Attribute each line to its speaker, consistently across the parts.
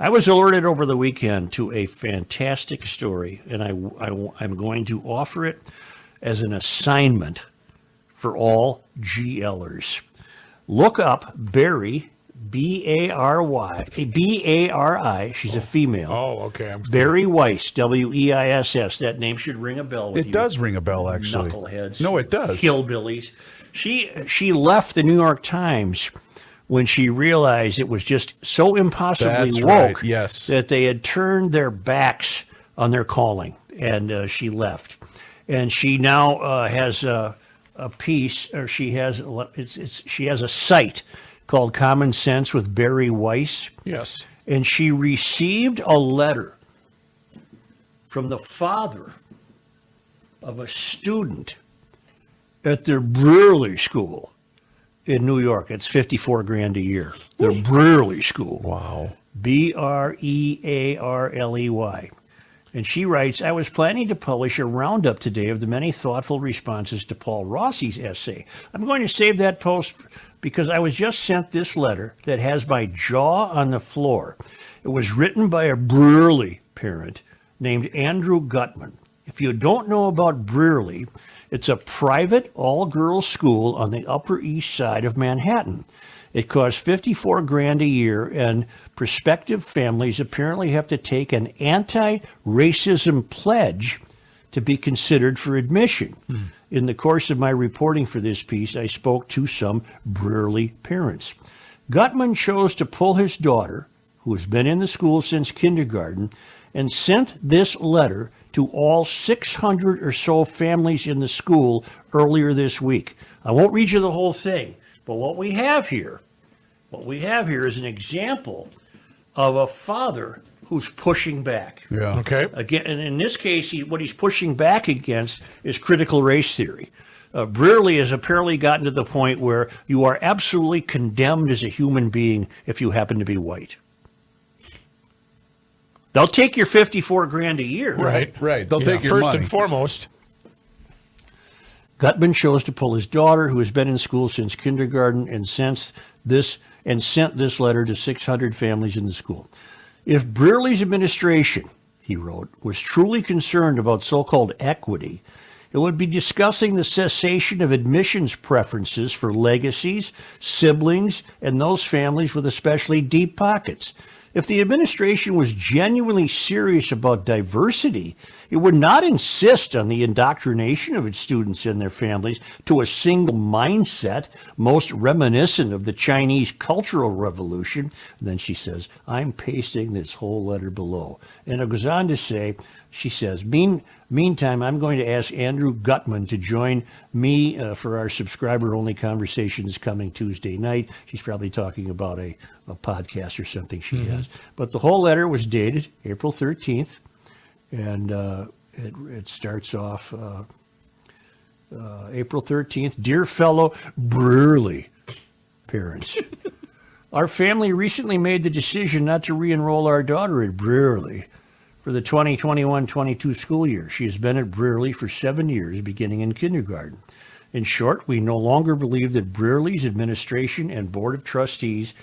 Speaker 1: I was alerted over the weekend to a fantastic story, and I'm going to offer it as an assignment for all GLers. Look up Barry, B-A-R-Y, she's a female.
Speaker 2: Oh, okay.
Speaker 1: Barry Weiss, W-E-I-S-S. That name should ring a bell with you.
Speaker 3: It does ring a bell, actually.
Speaker 1: Knuckleheads.
Speaker 3: No, it does.
Speaker 1: Hillbillies. She left the New York Times when she realized it was just so impossibly
Speaker 3: That's
Speaker 1: woke
Speaker 3: right, yes.
Speaker 1: that they had turned their backs on their calling, and she left. And she now has a piece, or she has a site called Common Sense with Barry Weiss.
Speaker 2: Yes.
Speaker 1: And she received a letter from the father of a student at their Brearley School in New York. It's $54,000 a year. The Brearley School.
Speaker 3: Wow.
Speaker 1: Brearley. And she writes, I was planning to publish a roundup today of the many thoughtful responses to Paul Rossi's essay. I'm going to save that post because I was just sent this letter that has my jaw on the floor. It was written by a Brearley parent named Andrew Gutman. If you don't know about Brearley, it's a private all-girls school on the Upper East Side of Manhattan. It costs $54,000 a year, and prospective families apparently have to take an anti-racism pledge to be considered for admission. In the course of my reporting for this piece, I spoke to some Brearley parents. Gutman chose to pull his daughter, who has been in the school since kindergarten, and sent this letter to all 600 or so families in the school earlier this week. I won't read you the whole thing, but what we have here is an example of a father who's pushing back.
Speaker 3: Yeah.
Speaker 2: Okay.
Speaker 1: Again, and in this case, what he's pushing back against is critical race theory. Brearley has apparently gotten to the point where you are absolutely condemned as a human being if you happen to be white. They'll take your $54,000 a year.
Speaker 2: Right.
Speaker 3: Right. They'll take your
Speaker 2: First
Speaker 3: money.
Speaker 2: and foremost.
Speaker 1: Gutman chose to pull his daughter, who has been in school since kindergarten, and sent this letter to 600 families in the school. If Brearley's administration, he wrote, was truly concerned about so-called equity, it would be discussing the cessation of admissions preferences for legacies, siblings, and those families with especially deep pockets. If the administration was genuinely serious about diversity, it would not insist on the indoctrination of its students and their families to a single mindset, most reminiscent of the Chinese Cultural Revolution. And then she says, I'm pasting this whole letter below. And it goes on to say, she says, meantime, I'm going to ask Andrew Gutman to join me for our subscriber-only conversations coming Tuesday night. She's probably talking about a podcast or something she has. But the whole letter was dated April 13th, and it starts off April 13th. Dear fellow Brearley parents, our family recently made the decision not to re-enroll our daughter at Brearley for the 2021-22 school year. She has been at Brearley for 7 years, beginning in kindergarten. In short, we no longer believe that Brearley's administration and board of trustees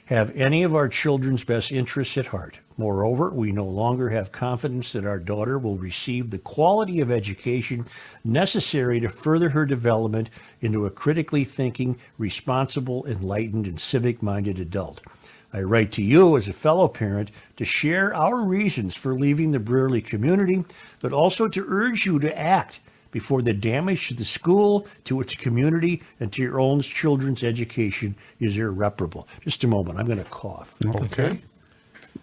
Speaker 1: have any of our children's best interests at heart. Moreover, we no longer have confidence that our daughter will receive the quality of education necessary to further her development into a critically thinking, responsible, enlightened, and civic-minded adult. I write to you as a fellow parent to share our reasons for leaving the Brearley community, but also to urge you to act before the damage to the school, to its community, and to your own children's education is irreparable. Just a moment. I'm going to cough.
Speaker 2: Okay.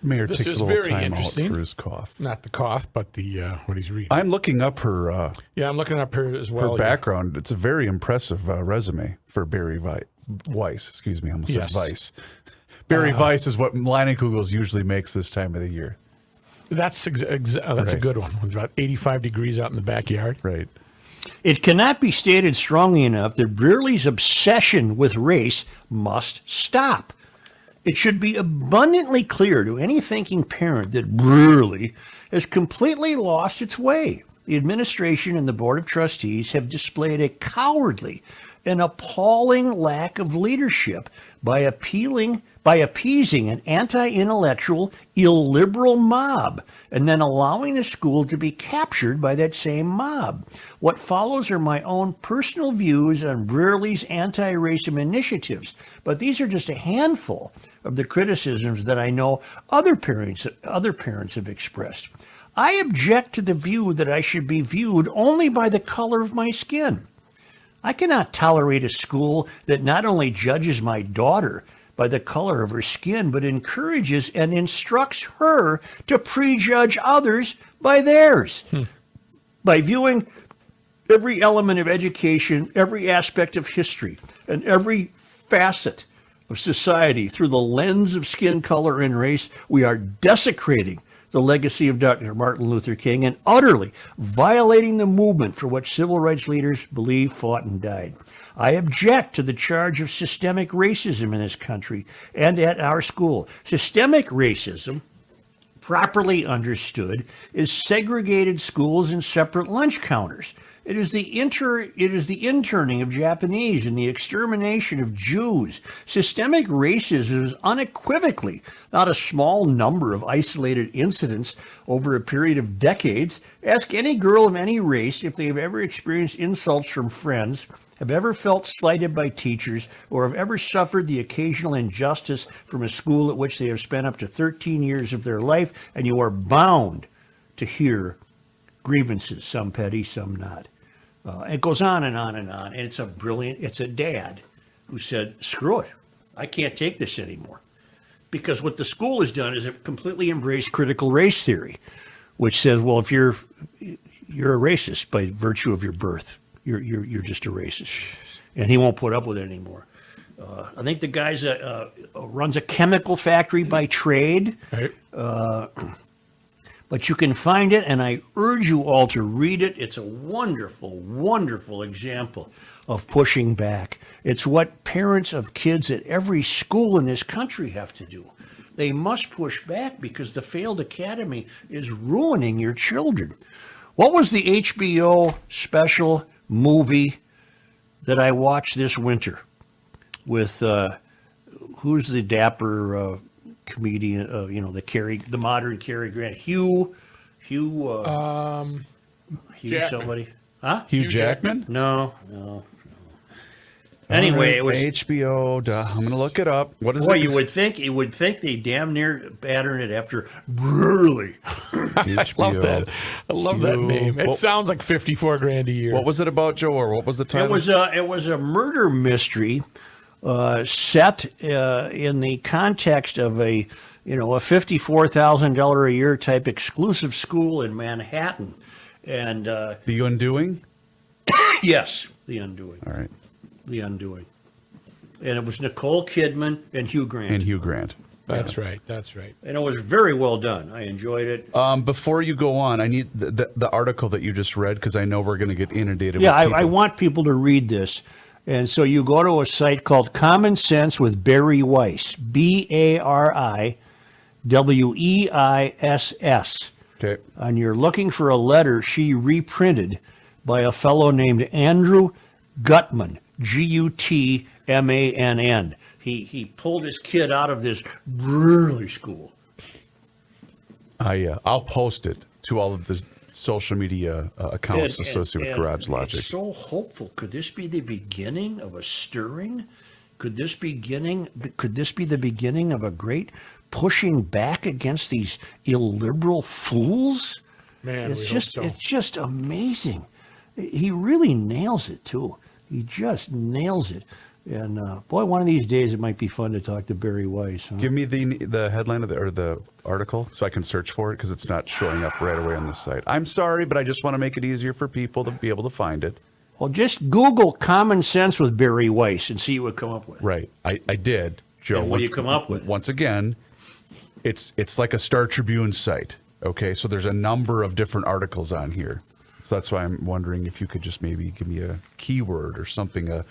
Speaker 3: Mayor
Speaker 2: This
Speaker 3: takes
Speaker 2: is
Speaker 3: a little
Speaker 2: very
Speaker 3: time out
Speaker 2: interesting.
Speaker 3: for his cough.
Speaker 2: Not the cough, but the what he's reading.
Speaker 3: I'm looking up her
Speaker 2: Yeah, I'm looking up here as well.
Speaker 3: her background. It's a very impressive resume for Barry Weiss. Excuse me, I almost
Speaker 2: Yes.
Speaker 3: said Weiss. Barry Weiss is what Leinenkugels usually makes this time of the year.
Speaker 2: That's a good one. It's about 85 degrees out in the backyard.
Speaker 3: Right.
Speaker 1: It cannot be stated strongly enough that Brearley's obsession with race must stop. It should be abundantly clear to any thinking parent that Brearley has completely lost its way. The administration and the board of trustees have displayed a cowardly an appalling lack of leadership by appeasing an anti-intellectual, illiberal mob, and then allowing the school to be captured by that same mob. What follows are my own personal views on Brearley's anti-racism initiatives, but these are just a handful of the criticisms that I know other parents have expressed. I object to the view that I should be viewed only by the color of my skin. I cannot tolerate a school that not only judges my daughter by the color of her skin, but encourages and instructs her to prejudge others by theirs. By viewing every element of education, every aspect of history, and every facet of society through the lens of skin color and race, we are desecrating the legacy of Dr. Martin Luther King and utterly violating the movement for which civil rights leaders believed, fought, and died. I object to the charge of systemic racism in this country and at our school. Systemic racism, properly understood, is segregated schools and separate lunch counters. It is the interning of Japanese and the extermination of Jews. Systemic racism is unequivocally not a small number of isolated incidents over a period of decades. Ask any girl of any race if they have ever experienced insults from friends, have ever felt slighted by teachers, or have ever suffered the occasional injustice from a school at which they have spent up to 13 years of their life, and you are bound to hear grievances, some petty, some not. It goes on and on and on. And it's a dad who said, screw it. I can't take this anymore. Because what the school has done is it completely embraced critical race theory, which says, well, if you're a racist by virtue of your birth, you're just a racist. And he won't put up with it anymore. I think the guy runs a chemical factory by trade.
Speaker 2: Right.
Speaker 1: But you can find it, and I urge you all to read it. It's a wonderful, wonderful example of pushing back. It's what parents of kids at every school in this country have to do. They must push back because the failed academy is ruining your children. What was the HBO special movie that I watched this winter with, who's the dapper comedian, the modern Cary Grant, Hugh
Speaker 2: Jackman.
Speaker 1: somebody, huh?
Speaker 3: Hugh Jackman?
Speaker 1: No. Anyway, it was
Speaker 3: HBO. I'm going to look it up. What is
Speaker 1: boy.
Speaker 3: it?
Speaker 1: You would think they damn near pattern it after Brearley.
Speaker 3: HBO.
Speaker 2: I love that name. It sounds like $54,000 a year.
Speaker 3: What was it about, Joe, or what was the title?
Speaker 1: It was a murder mystery set in the context of a $54,000 a year type exclusive school in Manhattan, and
Speaker 3: The Undoing?
Speaker 1: yes, The Undoing.
Speaker 3: All right.
Speaker 1: The Undoing, and it was Nicole Kidman and Hugh Grant,
Speaker 3: And Hugh Grant.
Speaker 2: That's right. That's right.
Speaker 1: and it was very well done. I enjoyed it.
Speaker 3: Before you go on, I need the article that you just read because I know we're going to get inundated
Speaker 1: Yeah,
Speaker 3: with people.
Speaker 1: I want people to read this. And so you go to a site called Common Sense with Bari Weiss, BARIWEISS.
Speaker 3: Okay.
Speaker 1: And you're looking for a letter she reprinted by a fellow named Andrew Gutmann, Gutmann. He pulled his kid out of this Brearley school.
Speaker 3: I'll post it to all of the social media accounts
Speaker 1: And-
Speaker 3: associated with
Speaker 1: and
Speaker 3: Garage Logic.
Speaker 1: It's so hopeful. Could this be the beginning of a stirring? Could this be the beginning of a great pushing back against these illiberal fools?
Speaker 2: Man,
Speaker 1: It's
Speaker 2: we hope so.
Speaker 1: just amazing. He really nails it too. He just nails it. And boy, one of these days it might be fun to talk to Bari Weiss. Huh?
Speaker 3: Give me the headline of the article so I can search for it because it's not showing up right away on this site. I'm sorry, but I just want to make it easier for people to be able to find it.
Speaker 1: Well, just Google Common Sense with Bari Weiss and see what you come up with.
Speaker 3: Right. I did, Joe.
Speaker 1: And what do you come up with?
Speaker 3: Once again, it's like a Star Tribune site. Okay, so there's a number of different articles on here. So that's why I'm wondering if you could just maybe give me a keyword or something,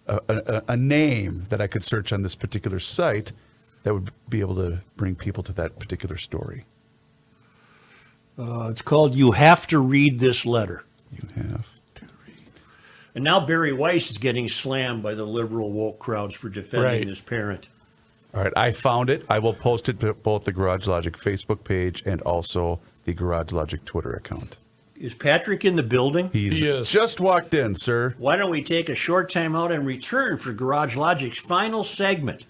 Speaker 3: a name that I could search on this particular site that would be able to bring people to that particular story.
Speaker 1: It's called You Have to Read This Letter.
Speaker 3: You have to read.
Speaker 1: And now Barry Weiss is getting slammed by the liberal woke crowds for defending
Speaker 2: Right.
Speaker 1: this parent.
Speaker 3: All right, I found it. I will post it to both the Garage Logic Facebook page and also the Garage Logic Twitter account.
Speaker 1: Is Patrick in the building?
Speaker 3: He's
Speaker 2: He is.
Speaker 3: just walked in, sir.
Speaker 1: Why don't we take a short time out and return for Garage Logic's final segment?